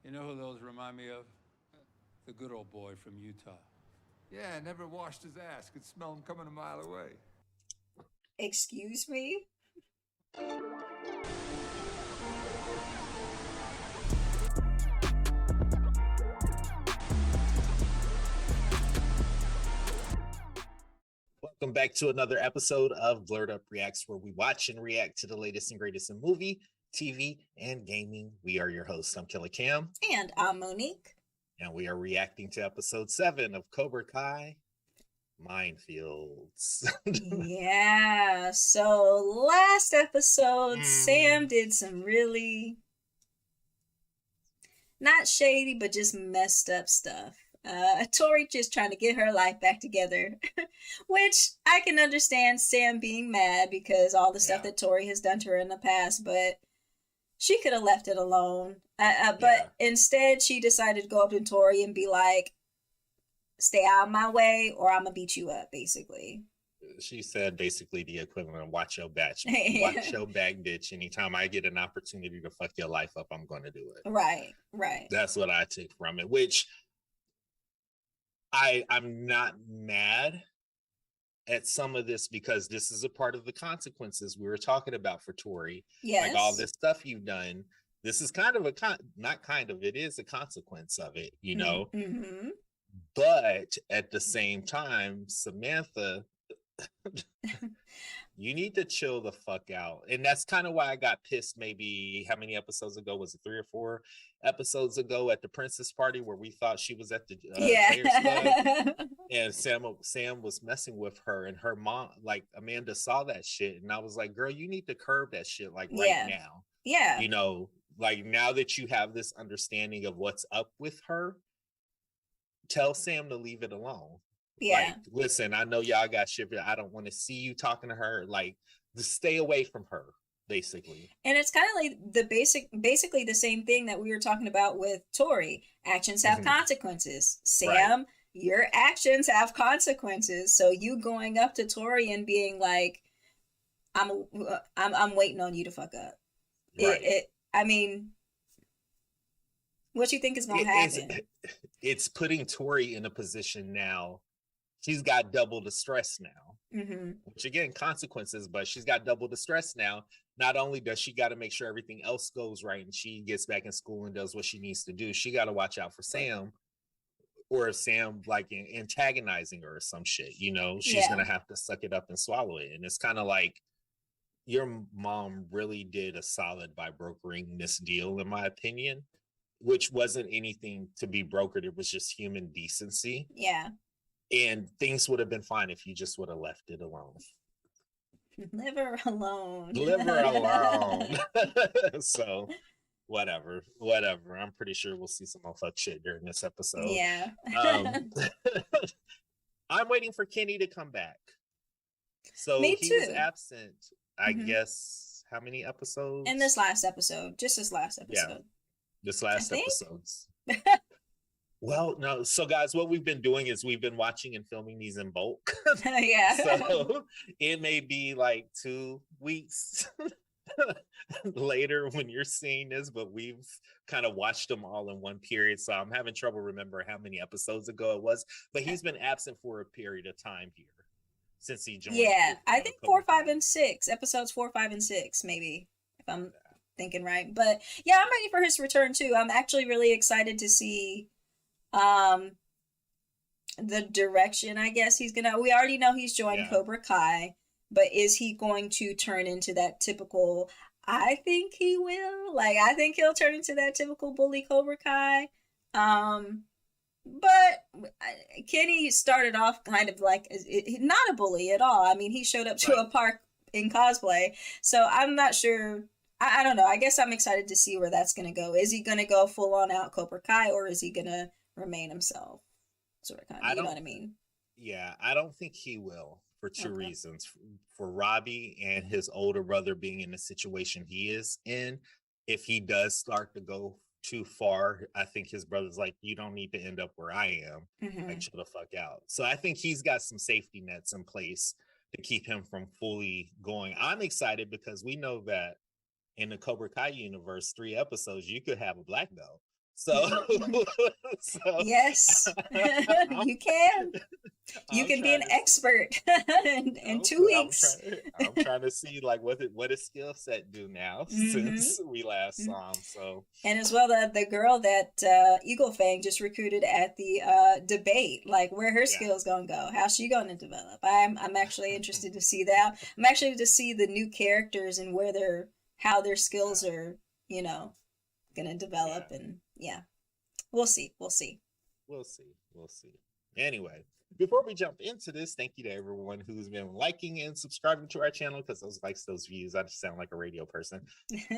You know who those remind me of? The good old boy from Utah. Yeah, never washed his ass. Could smell him coming a mile away. Excuse me? Welcome back to another episode of Blerd Up Reacts, where we watch and react to the latest and greatest in movie, TV, and gaming. We are your hosts. I'm Killer Cam. And I'm Monique. And we are reacting to episode 7 of Cobra Kai, Minefields. Yeah, so last episode, Sam did some really not shady, but just messed up stuff. Tori just trying to get her life back together, which I can understand Sam being mad because all the stuff that Tori has done to her in the past, but she could have left it alone. But instead, she decided to go up to Tori and be like, stay out of my way or I'm gonna beat you up, basically. She said basically the equivalent of watch your back, watch your back, bitch. Anytime I get an opportunity to fuck your life up, I'm going to do it. Right. That's what I took from it, which I'm not mad at some of this because this is a part of the consequences we were talking about for Tori. Yes. Like all this stuff you've done. This is kind of it is a consequence of it, you know? Mm-hmm. But at the same time, Samantha, you need to chill the fuck out. And that's kind of why I got pissed maybe how many episodes ago? Was it 3 or 4 episodes ago at the princess party where we thought she was at the Players Club and Sam was messing with her and her mom, like Amanda saw that shit and I was like, girl, you need to curb that shit like right now. Yeah. You know, like now that you have this understanding of what's up with her, tell Sam to leave it alone. Yeah. Like, listen, I know y'all got shit, but I don't want to see you talking to her. Like, just stay away from her, basically. And it's kind of like basically the same thing that we were talking about with Tori. Actions have consequences. Sam, your actions have consequences. So you going up to Tori and being like, I'm waiting on you to fuck up. Right. I mean, what you think is going to happen? It's putting Tori in a position now. She's got double the stress now, which again, consequences, but she's got double the stress now. Not only does she got to make sure everything else goes right and she gets back in school and does what she needs to do, she got to watch out for Sam, or if Sam like antagonizing her or some shit, you know, she's going to have to suck it up and swallow it. And it's kind of like your mom really did a solid by brokering this deal, in my opinion, which wasn't anything to be brokered. It was just human decency. Yeah. And things would have been fine if you just would have left it alone. Leave her alone. Leave her alone. So, whatever. I'm pretty sure we'll see some more fuck shit during this episode. Yeah. I'm waiting for Kenny to come back. So Me he too. was absent, I guess, how many episodes? In this last episode. Just this last episode. Yeah. This last episodes. Well, no. So, guys, what we've been doing is we've been watching and filming these in bulk. Yeah. So it may be like 2 weeks later when you're seeing this, but we've kind of watched them all in one period. So I'm having trouble remembering how many episodes ago it was. But he's been absent for a period of time here since he joined. Yeah, I think 4, 5, and 6 episodes. 4, 5, and 6, maybe, if I'm thinking right. But yeah, I'm ready for his return too. I'm actually really excited to see the direction I guess he's gonna. We already know he's joined Cobra Kai, but is he going to turn into that typical? I think he will. Like, I think he'll turn into that typical bully Cobra Kai. But Kenny started off kind of like not a bully at all. I mean, he showed up to a park in cosplay, so I'm not sure. I don't know. I guess I'm excited to see where that's going to go. Is he going to go full on out Cobra Kai, or is he going to remain himself? Sort of, kind of. You know what I mean? Yeah, I don't think he will for 2 reasons. For Robbie and his older brother being in the situation he is in, if he does start to go too far, I think his brother's like, you don't need to end up where I am. Like, chill the fuck out. So I think he's got some safety nets in place to keep him from fully going. I'm excited because we know that in the Cobra Kai universe, 3 episodes, you could have a black belt. So, so Yes, you can. You I'm can be trying an to expert in Oh, 2 weeks. I'm trying to see like what his skill set do now since we last saw him. So And as well, the girl that Eagle Fang just recruited at the debate, like where her yeah, skills gonna go, how's she gonna develop? I'm actually interested to see that. I'm actually to see the new characters and how their skills are, gonna develop, yeah. and yeah, we'll see. We'll see. We'll see. Anyway, before we jump into this, thank you to everyone who's been liking and subscribing to our channel, because those likes, those views, I just sound like a radio person,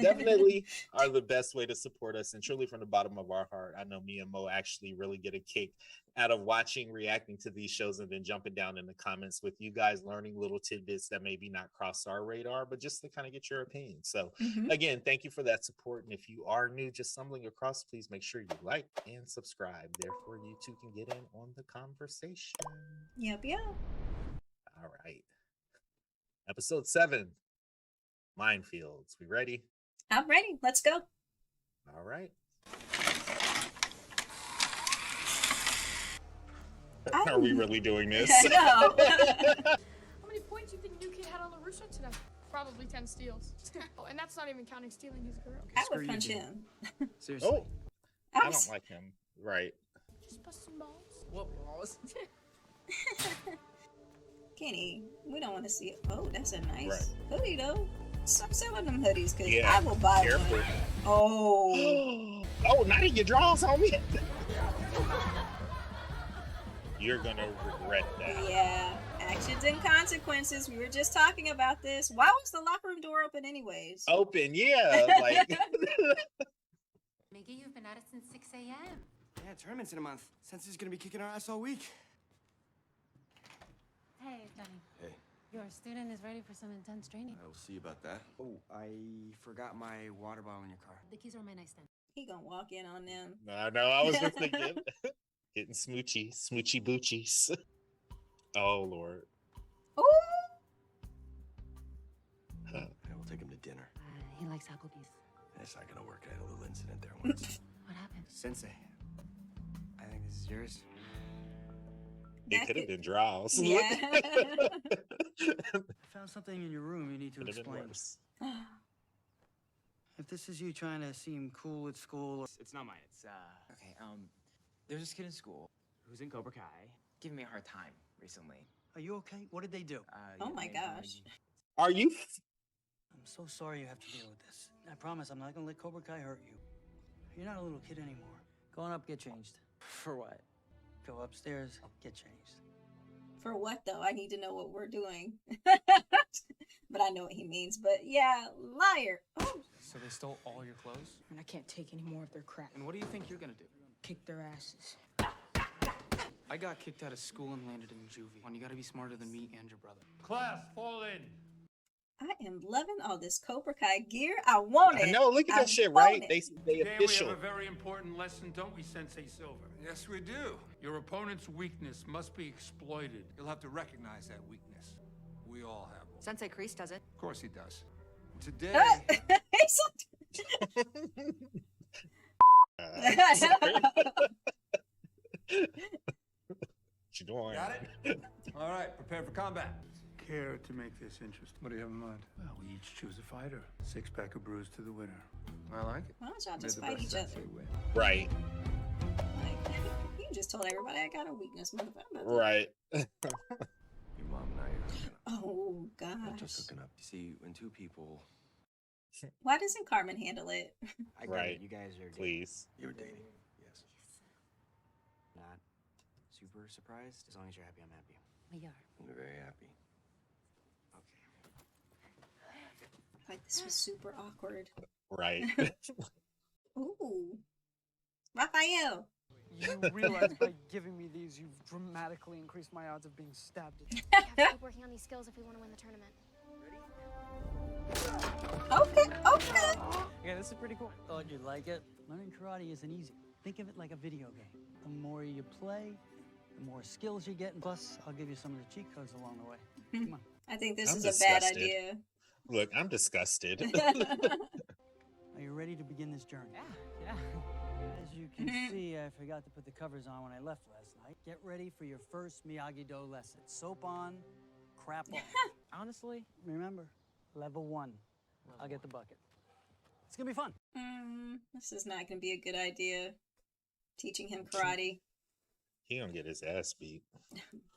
definitely are the best way to support us. And truly from the bottom of our heart, I know me and Mo actually really get a kick out of watching, reacting to these shows, and then jumping down in the comments with you guys, learning little tidbits that maybe not cross our radar, but just to kind of get your opinion. So again, thank you for that support. And if you are new, just stumbling across, please make sure you like and subscribe. Therefore, you too can get in on the conversation. Yep. All right. Episode 7, Minefields. We ready? I'm ready. Let's go. All right. Are we really doing this? No. How many points do you think new kid had on Larusso today? Probably 10 steals. Oh, and that's not even counting stealing his girl. I would punch him. Seriously. Oh, I don't like him. Right. Just bust some balls. What balls? Kenny, we don't want to see it. Oh, that's a nice Right. hoodie, though. Stop selling them hoodies, because Yeah, I will buy careful. one. Oh. Oh, not in your drawers, homie. You're gonna regret that. Yeah. Actions and consequences. We were just talking about this. Why was the locker room door open anyways? Open, yeah. Like Miggy, you've been at it since 6 a.m. Yeah, tournament's in a month. Sensei's gonna be kicking our ass all week. Hey, Johnny. Hey, Your student is ready for some intense training. I will see about that. Oh, I forgot my water bottle in your car. The keys are on my nightstand. He gonna walk in on them. no, I was just thinking getting smoochy boochies. Oh Lord. Ooh. I will take him to dinner. He likes Applebee's. That's not gonna work. I had a little incident there once. What happened? Sensei, I think this is yours. It That could have could- been draws. Yeah. I found something in your room you need to Could have been explain. worse. If this is you trying to seem cool at school, It's not mine. It's okay. There's this kid in school who's in Cobra Kai, giving me a hard time recently. are you okay? What did they do? Oh my gosh. Are you? I'm so sorry you have to deal with this. I promise I'm not gonna let Cobra Kai hurt you. You're not a little kid anymore. Go on up, get changed. For what? Go upstairs, get changed. For what though? I need to know what we're doing. But I know what he means. But yeah, liar. Oh. So they stole all your clothes? And I can't take any more of their crap. And what do you think you're gonna do? Kick their asses. I got kicked out of school and landed in juvie. You gotta be smarter than me and your brother. Class, fall in. I am loving all this Cobra Kai gear. I want it. I know. Look at I that shit, want right? it. They Today we official. have a very important lesson, don't we, Sensei Silver? Yes, we do. Your opponent's weakness must be exploited. You'll have to recognize that weakness. We all have one. Sensei Kreese does it. Of course he does. Today, He's What you doing? got it? All right, prepare for combat. Care to make this interesting? What do you have in mind? Well, we each choose a fighter. 6-pack of brews to the winner. I like it. Why don't y'all May just the fight best each other? sensei win. Right, Like, you just told everybody I got a weakness, motherfucker. right. Your mom and I are hooking up. Oh Not just gosh. hooking up. You see, when two people, Why doesn't Carmen handle it? I get Right. it. You guys are dating. Please. you're dating. Yes. Not super surprised. As long as you're happy, I'm happy. We are. We're very happy. Okay. Like, this was super awkward. Right. Ooh. Raphael. You realize by giving me these, you've dramatically increased my odds of being stabbed. We have to keep working on these skills if we want to win the tournament. Okay. Yeah, this is pretty cool. Thought you'd like it? Learning karate isn't easy. Think of it like a video game. The more you play, the more skills you get. And plus, I'll give you some of the cheat codes along the way. Come on. I think this I'm is a bad disgusted. idea. Look, I'm disgusted. Are you ready to begin this journey? Yeah. As you can I forgot to put the covers on when I left last night. Get ready for your first Miyagi-Do lesson. Soap on, crap off. Honestly, Remember, level 1. I'll get the bucket. It's gonna be fun. This is not gonna be a good idea. Teaching him karate. He gonna get his ass beat.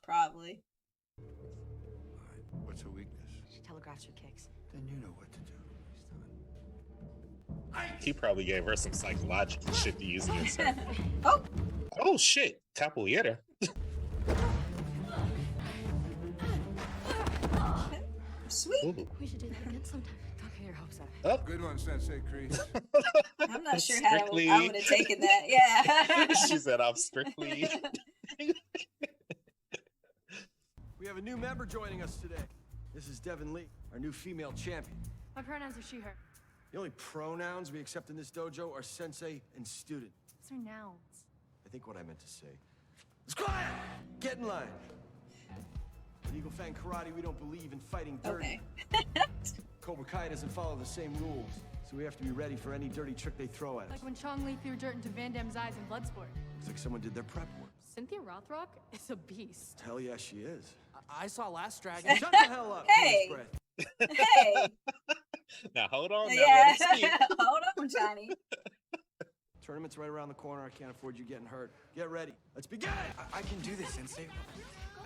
Probably. What's her weakness? She telegraphs her kicks. Then you know what to do. He probably gave her some psychological shit to use against her. Oh! Oh shit, capoeira. Sweet. Ooh. We should do that again sometime. Don't get your hopes up. Oh. Good one, Sensei Kreese. I'm not sure how Strictly- I would have taken that. Yeah. She said I'm strictly. We have a new member joining us today. This is Devin Lee, our new female champion. My pronouns are she, her. The only pronouns we accept in this dojo are sensei and student. Those are nouns. I think what I meant to say is quiet! Get in line. In Eagle Fang Karate, we don't believe in fighting dirty. Okay. Cobra Kai doesn't follow the same rules, so we have to be ready for any dirty trick they throw at us. Like when Chong Li threw dirt into Van Damme's eyes in Bloodsport. Looks like someone did their prep work. Cynthia Rothrock is a beast. Hell yeah, she is. I saw Last Dragon. Shut the hell up. Hey. Hold his breath. Hey. Now hold on. Now Yeah. let him speak. Hold on, Johnny. Tournament's right around the corner. I can't afford you getting hurt. Get ready. Let's begin. I can do this, Sensei.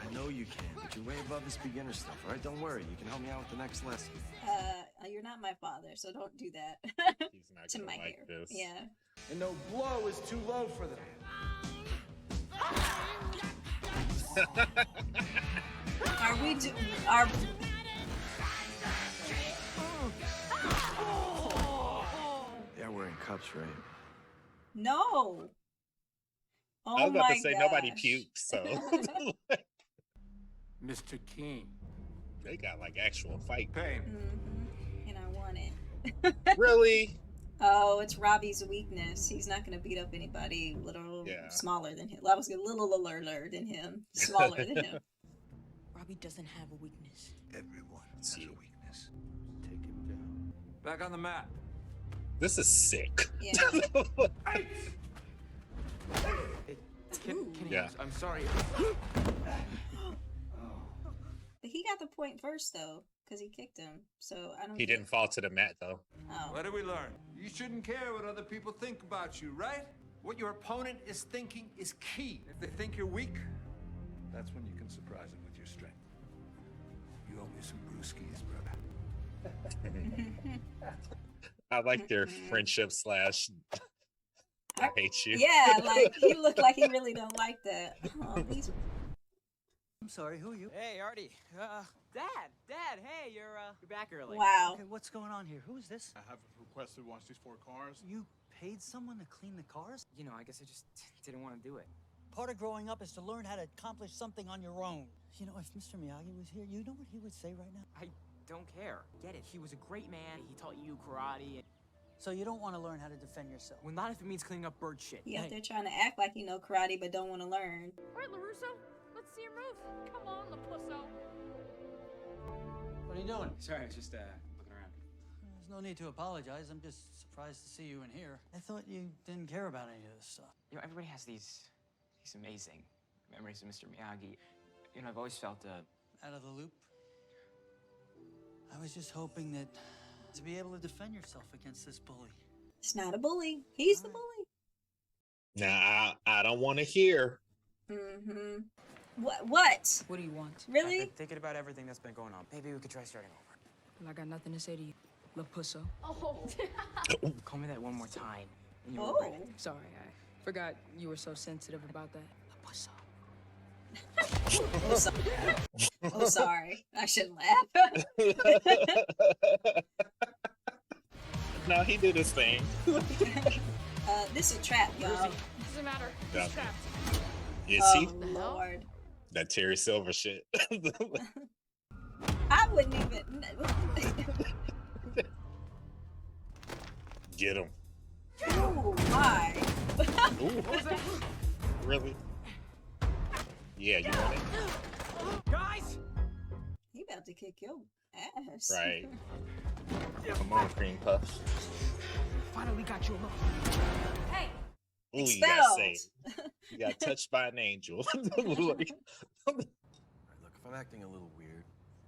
I know you can, but you're way above this beginner stuff, all right? Don't worry. You can help me out with the next lesson. You're not my father, so don't do that. He's not To gonna my like hair. this. Yeah. And no blow is too low for them. Are we do? Are They're wearing cups, right? no. Oh I was about my to say nobody gosh. puked, so Mr. King. they got like actual fight. Pain. And I want it. Really? Oh, it's Robbie's weakness. He's not going to beat up anybody little Yeah. smaller than him. I was a little alert than him. Smaller than him. Robbie doesn't have a weakness. Everyone has a weakness. Take him down. Back on the mat. This is sick. Yeah. Can Yeah. I'm sorry. But he got the point first, though, because he kicked him. So I don't He didn't fall to the mat though. Oh. What did we learn? You shouldn't care what other people think about you, right? What your opponent is thinking is key. If they think you're weak, that's when you can surprise them with your strength. You owe me some brewskis, brother. I like their friendship slash. I hate you. Yeah, like, he looked like he really don't like that. Oh, he's... I'm sorry, who are you? Hey, Artie. Dad, hey, you're back early. Wow. Okay, what's going on here? Who is this? I have requested once these 4 cars. You paid someone to clean the cars? You know, I guess I just didn't want to do it. Part of growing up is to learn how to accomplish something on your own. You know, if Mr. Miyagi was here, you know what he would say right now? I don't care. Get it. He was a great man. He taught you karate. And... So you don't want to learn how to defend yourself? Well, not if it means cleaning up bird shit. He out there trying to act like he know karate, but don't want to learn. All right, Larusso, let's see your move. Come on, Lapusso. What are you doing? Sorry, I was just looking around. There's no need to apologize. I'm just surprised to see you in here. I thought you didn't care about any of this stuff. You know, everybody has these amazing memories of Mr. Miyagi. You know, I've always felt Out of the loop? I was just hoping that to be able to defend yourself against this bully. It's not a bully. He's the bully. Nah, I don't want to hear. Mm-hmm. What? What do you want? I've Really? been thinking about everything that's been going on. Maybe we could try starting over. Well, I got nothing to say to you, Lapusso. Oh. Call me that one more time. And you'll Oh. regret it. Sorry, I forgot you were so sensitive about that. Lapusso. Oh, sorry. Oh, sorry. I shouldn't laugh. No, he did his thing. This is a trap, y'all. Doesn't matter. Yeah. He's trapped. Is Oh, he? Lord. That Terry Silver shit. I wouldn't even... Get him. Oh, my. Ooh. Really? Yeah, you want it? Guys! He about to kick your ass. Right. Come on, cream puff. Finally got you alone. Hey, Ooh, you got Expelled. saved. You got touched by an angel. Look, if I'm acting a little weird,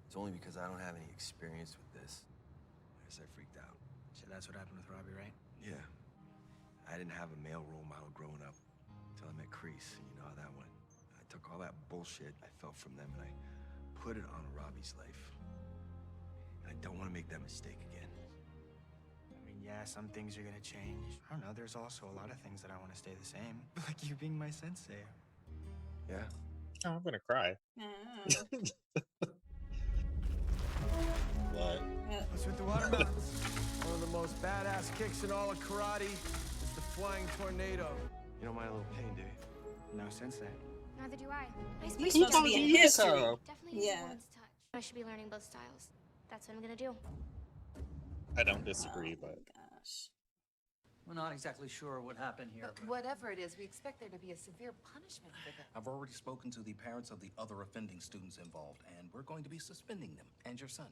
it's only because I don't have any experience with this. I guess I freaked out. So that's what happened with Robbie, right? Yeah. I didn't have a male role model growing up until I met Kreese. You know how that went. I took all that bullshit I felt from them and I put it on Robbie's life. And I don't want to make that mistake again. I mean, yeah, some things are gonna change. I don't know, there's also a lot of things that I want to stay the same. Like you being my sensei. Yeah. Oh, I'm gonna cry. What? What's with the watermelons? One of the most badass kicks in all of karate is the flying tornado. You don't mind a little pain, do you? No sensei. Neither do I. We're supposed to be in history. Definitely use Yeah. a woman's touch. I should be learning both styles. That's what I'm gonna do. I don't disagree, but Gosh. We're not exactly sure what happened here. But whatever it is, we expect there to be a severe punishment for that. I've already spoken to the parents of the other offending students involved, and we're going to be suspending them and your son.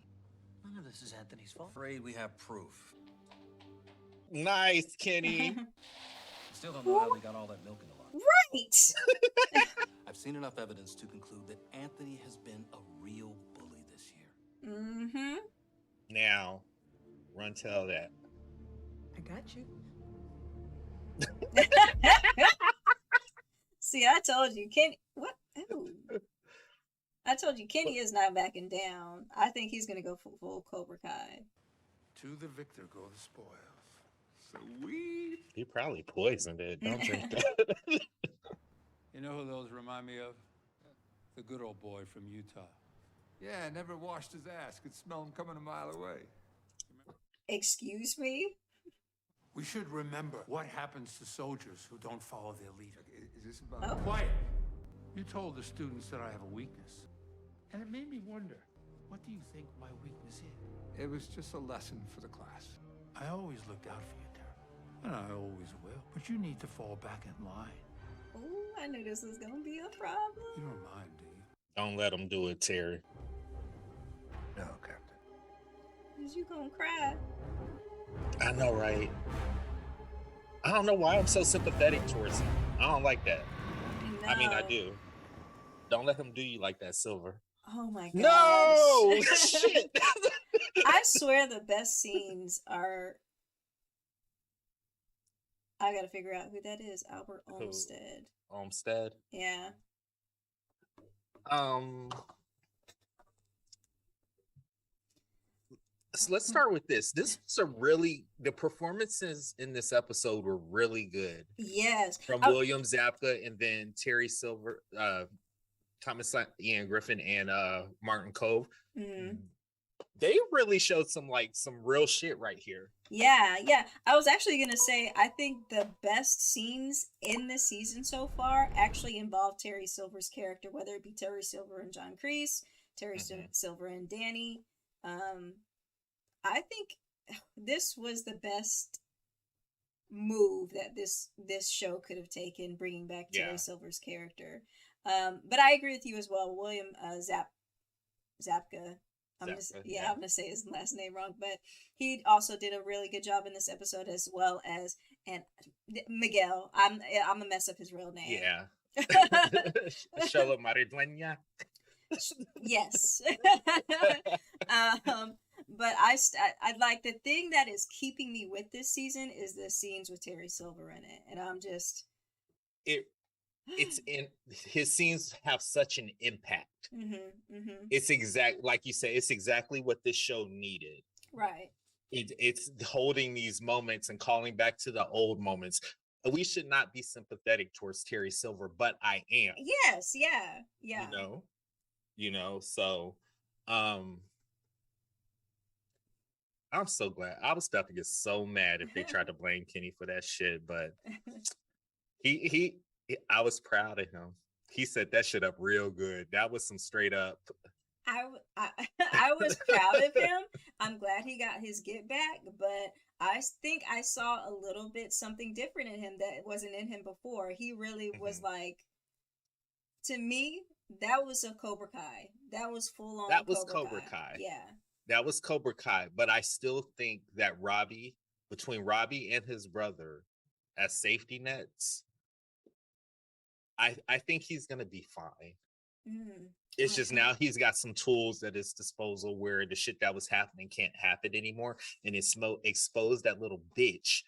None of this is Anthony's fault. Afraid we have proof. nice, Kenny. Still don't know how they got all that milk in the lot. Right. I've seen enough evidence to conclude that Anthony has been a real bully this year. Mm-hmm. Now, run tell that. I got you. See, I told you, Kenny. What? Ooh. I told you, Kenny is not backing down. I think he's gonna go full Cobra Kai. To the victor go the spoils. Sweet. He probably poisoned it. Don't drink that. You know who those remind me of? The good old boy from Utah. Yeah, never washed his ass. Could smell him coming a mile away. Excuse me? We should remember what happens to soldiers who don't follow their leader. Is this about... Quiet! You told the students that I have a weakness. And it made me wonder, what do you think my weakness is? It was just a lesson for the class. I always looked out for you, Terry. And I always will. But you need to fall back in line. Ooh, I knew this was gonna be a problem. You don't mind, do you? Don't let him do it, Terry. No, Captain. Is you gonna cry? I know, right? I don't know why I'm so sympathetic towards him. I don't like that. No. I mean, I do. Don't let him do you like that, Silver. Oh my gosh. No! Shit! I swear the best scenes are... I gotta figure out who that is. Albert Olmsted. Olmsted? Yeah. So let's start with this. This was the performances in this episode were really good. Yes. From William Zabka and then Terry Silver, Thomas Ian Griffin and Martin Kove. Mm. They really showed some real shit right here. Yeah. I was actually gonna say I think the best scenes in this season so far actually involve Terry Silver's character, whether it be Terry Silver and John Kreese, Terry Silver and Danny. I think this was the best move that this show could have taken, bringing back Terry Silver's character. But I agree with you as well, William Zabka. I'm gonna say his last name wrong, but he also did a really good job in this episode, as well as Miguel. I'm gonna mess up his real name. Yeah. Sholo Maridueña. Yes. But I like the thing that is keeping me with this season is the scenes with Terry Silver in it, and I'm just it's in his scenes have such an impact. It's like you say, it's exactly what this show needed. Right. It's holding these moments and calling back to the old moments. We should not be sympathetic towards Terry Silver, but I am. Yes, yeah. You know, so I'm so glad. I was about to get so mad if they tried to blame Kenny for that shit, but I was proud of him. He set that shit up real good. That was some straight up. I was proud of him. I'm glad he got his get back, but I think I saw a little bit something different in him that wasn't in him before. He really was like, to me, that was a Cobra Kai. That was full on. That was Cobra Kai. Yeah. That was Cobra Kai, but I still think that between Robbie and his brother, as safety nets, I think he's gonna be fine. It's just now he's got some tools at his disposal where the shit that was happening can't happen anymore, and it's exposed that little bitch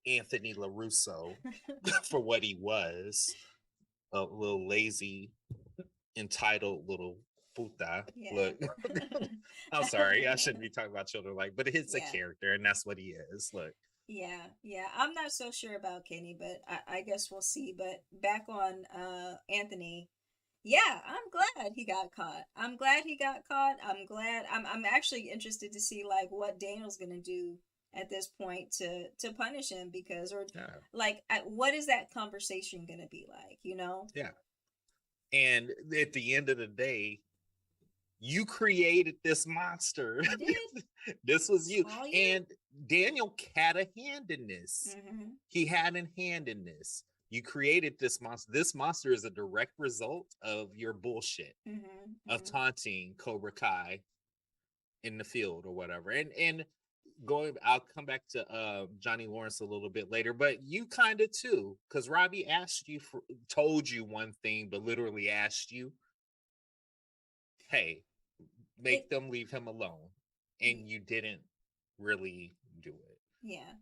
Anthony LaRusso for what he was, a little lazy, entitled little puta. Yeah. Look, I'm sorry, I shouldn't be talking about children but it's a character, and that's what he is. Look. Yeah, I'm not so sure about Kenny, but I guess we'll see. But back on Anthony, yeah, I'm glad he got caught. I'm glad he got caught. I'm actually interested to see like what Daniel's gonna do at this point to punish him, because what is that conversation gonna be like, you know? Yeah. And at the end of the day, you created this monster. This was you. And Daniel had a hand in this. He had a hand in this. You created this monster. This monster is a direct result of your bullshit of taunting Cobra Kai in the field or whatever. And I'll come back to Johnny Lawrence a little bit later, but you kind of too, because Robbie told you one thing, but literally asked you, hey, make them leave him alone, and you didn't really do it. Yeah,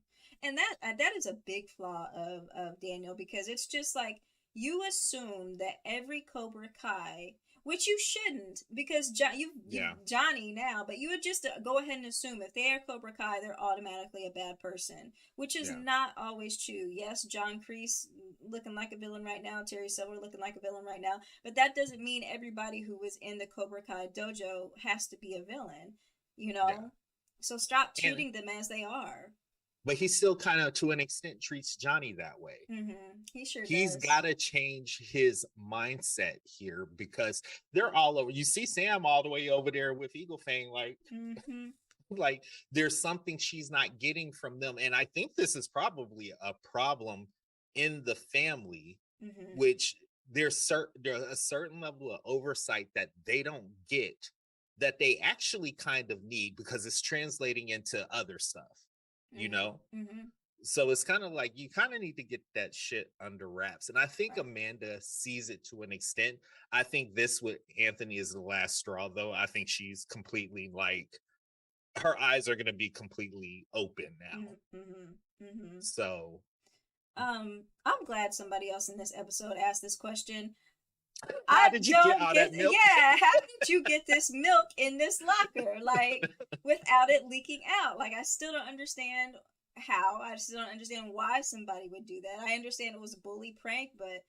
and that is a big flaw of Daniel, because it's just like you assume that every Cobra Kai, which you shouldn't, because Johnny now, but you would just go ahead and assume if they are Cobra Kai, they're automatically a bad person, which is not always true. Yes, John Kreese looking like a villain right now, Terry Silver looking like a villain right now, but that doesn't mean everybody who was in the Cobra Kai dojo has to be a villain, you know? Yeah. So stop treating them as they are. But he still kind of, to an extent, treats Johnny that way. He sure does. He's got to change his mindset here, because they're all over. You see Sam all the way over there with Eagle Fang, like there's something she's not getting from them. And I think this is probably a problem in the family, which there's a certain level of oversight that they don't get, that they actually kind of need, because it's translating into other stuff. You know, so it's kind of like you kind of need to get that shit under wraps. And I think Amanda sees it to an extent. I think this with Anthony is the last straw, though. I think she's completely her eyes are going to be completely open now. So I'm glad somebody else in this episode asked this question. How did you get all that milk? Yeah, how did you get this milk in this locker, without it leaking out? I still don't understand how. I still don't understand why somebody would do that. I understand it was a bully prank, but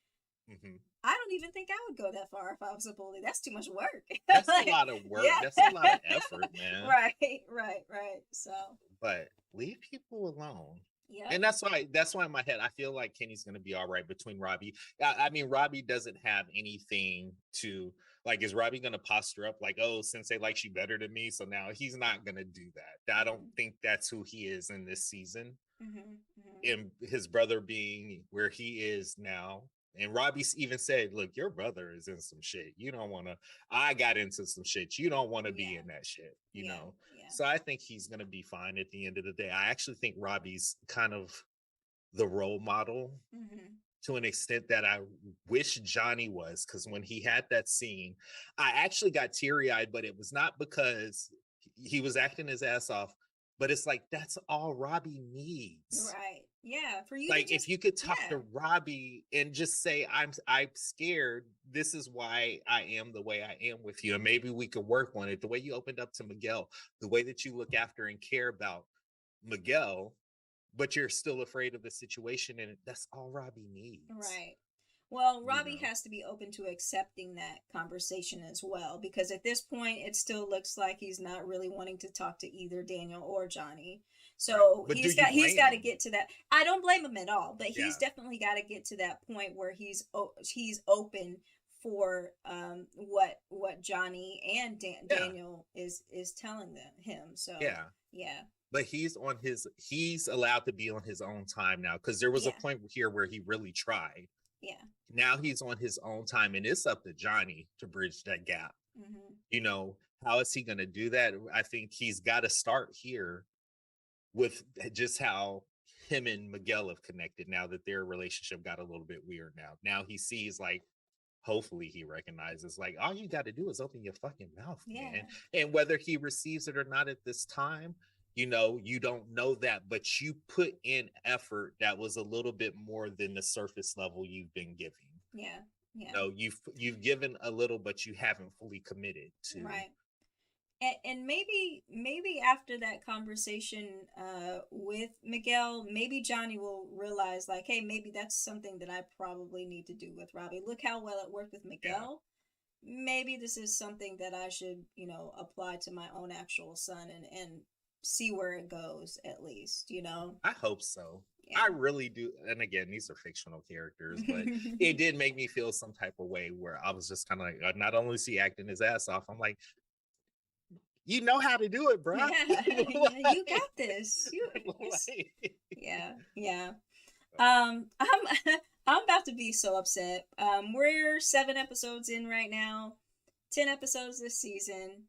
I don't even think I would go that far if I was a bully. That's too much work. That's a lot of work. Yeah. That's a lot of effort, man. Right. So, but leave people alone. Yeah. And that's why in my head, I feel like Kenny's going to be all right between Robbie. I mean, Robbie doesn't have anything to, is Robbie going to posture up oh, Sensei likes you better than me? So now he's not going to do that. I don't think that's who he is in this season. And his brother being where he is now. And Robbie even said, look, your brother is in some shit. You don't want to, I got into some shit. You don't want to be in that shit, you know? So I think he's going to be fine at the end of the day. I actually think Robbie's kind of the role model to an extent that I wish Johnny was, because when he had that scene, I actually got teary-eyed, but it was not because he was acting his ass off, but it's that's all Robbie needs. Right. Yeah. For you, if you could talk to Robbie and just say, I'm scared. This is why I am the way I am with you. And maybe we could work on it. The way you opened up to Miguel, the way that you look after and care about Miguel, but you're still afraid of the situation. And that's all Robbie needs. Right. Well, Robbie has to be open to accepting that conversation as well, because at this point, it still looks like he's not really wanting to talk to either Daniel or Johnny. So he's got to get to that. I don't blame him at all, but he's definitely got to get to that point where he's open for what Johnny and Daniel is telling him. So yeah. But he's allowed to be on his own time now, because there was a point here where he really tried. Yeah. Now he's on his own time, and it's up to Johnny to bridge that gap. You know, how is he going to do that? I think he's got to start here with just how him and Miguel have connected now that their relationship got a little bit weird now he sees, like, hopefully he recognizes, like, all you got to do is open your fucking mouth, man. And whether he receives it or not at this time, you know, you don't know that, but you put in effort that was a little bit more than the surface level you've been giving. Yeah. You know, you've given a little, but you haven't fully committed to. Right. And maybe after that conversation with Miguel, maybe Johnny will realize, like, hey, maybe that's something that I probably need to do with Robbie. Look how well it worked with Miguel. Yeah. Maybe this is something that I should, you know, apply to my own actual son and see where it goes, at least, you know. I hope so. Yeah. I really do. And again, these are fictional characters, but it did make me feel some type of way where I was just kind of like, not only is he acting his ass off, I'm like, you know how to do it, bro. Yeah, you got this. Yeah. I'm about to be so upset. We're 7 episodes in right now, 10 episodes this season.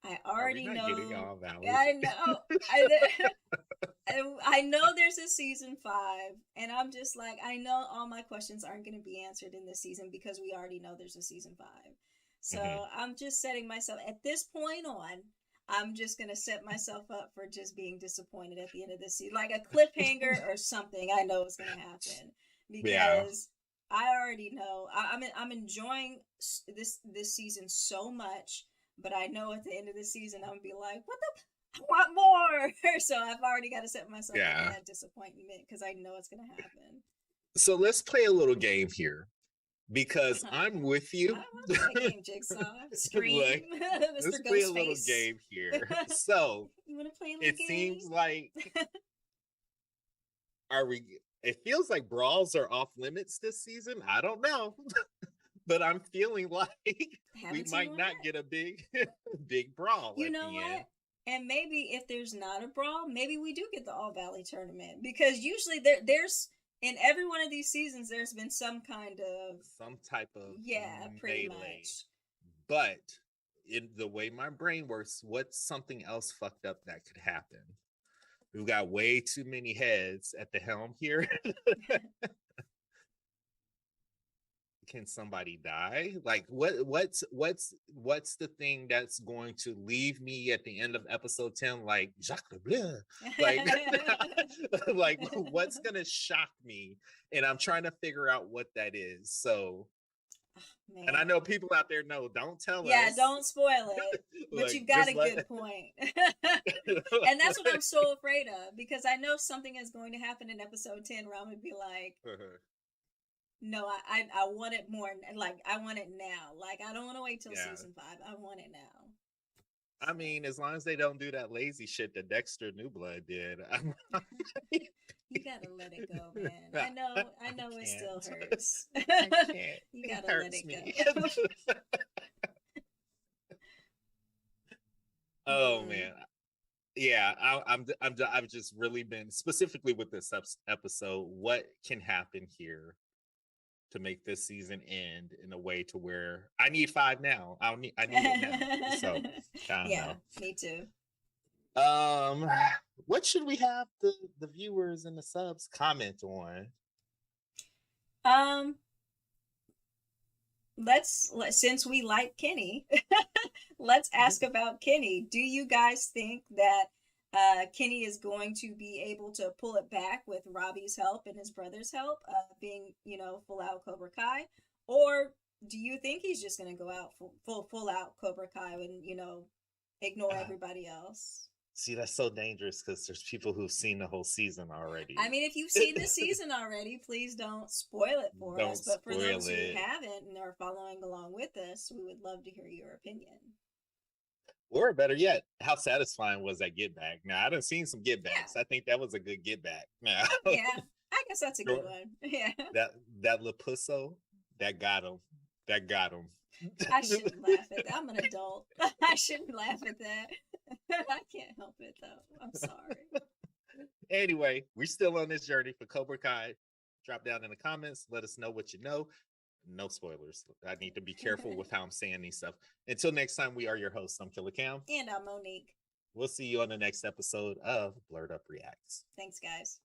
I already know. I know. I know there's a season 5, and I'm just like, I know all my questions aren't going to be answered in this season because we already know there's a season 5. So I'm just setting myself, at this point on, I'm just going to set myself up for just being disappointed at the end of this season. Like a cliffhanger or something I know is going to happen. Because I already know. I'm enjoying this season so much, but I know at the end of the season, I'm going to be like, what the... I want more! So I've already got to set myself up for that disappointment because I know it's going to happen. So let's play a little game here. Because I'm with you. I want to play a game, Jigsaw. Scream. Like, let's play a little game here. So you want to play a little game? Seems like it feels like brawls are off limits this season. I don't know. But I'm feeling like we might not get a big brawl. You know what? End. And maybe if there's not a brawl, maybe we do get the All Valley tournament. Because usually there's in every one of these seasons, there's been some type of pretty much. But in the way my brain works, what's something else fucked up that could happen? We've got way too many heads at the helm here. Can somebody die? Like what's the thing that's going to leave me at the end of episode 10 like Jacques le Bleu? Like like what's gonna shock me? And I'm trying to figure out what that is. So and I know people out there know, don't tell us. Yeah, don't spoil it. But like, you've got a good point. And that's what I'm so afraid of, because I know something is going to happen in episode 10 where I'm gonna be like, no, I want it more. Like, I want it now. Like, I don't want to wait till season 5. I want it now. I mean, as long as they don't do that lazy shit that Dexter New Blood did. You gotta let it go, man. I know it still hurts. You gotta let it go. Oh man. Yeah, I've just really been specifically with this episode. What can happen here to make this season end in a way to where I need 5 now. I need it now. So yeah, me too. What should we have the viewers and the subs comment on? Since we like Kenny, let's ask about Kenny. Do you guys think that Kenny is going to be able to pull it back with Robbie's help and his brother's help, being, full out Cobra Kai? Or do you think he's just going to go out full out Cobra Kai and, ignore everybody else? See, that's so dangerous because there's people who've seen the whole season already. I mean, if you've seen the season already, please don't spoil it for us. But for those who haven't and are following along with us, we would love to hear your opinion. Or better yet, how satisfying was that get back? Now, I done seen some get backs. Yeah. I think that was a good get back. Now, yeah, I guess that's a good one. Yeah. That Lapusso, that got him. That got him. I shouldn't laugh at that. I'm an adult. I shouldn't laugh at that. I can't help it though. I'm sorry. Anyway, we're still on this journey for Cobra Kai. Drop down in the comments. Let us know what you know. No spoilers. I need to be careful with how I'm saying these stuff. Until next time, we are your hosts. I'm Killer Cam. And I'm Monique. We'll see you on the next episode of Blerd Up Reacts. Thanks, guys.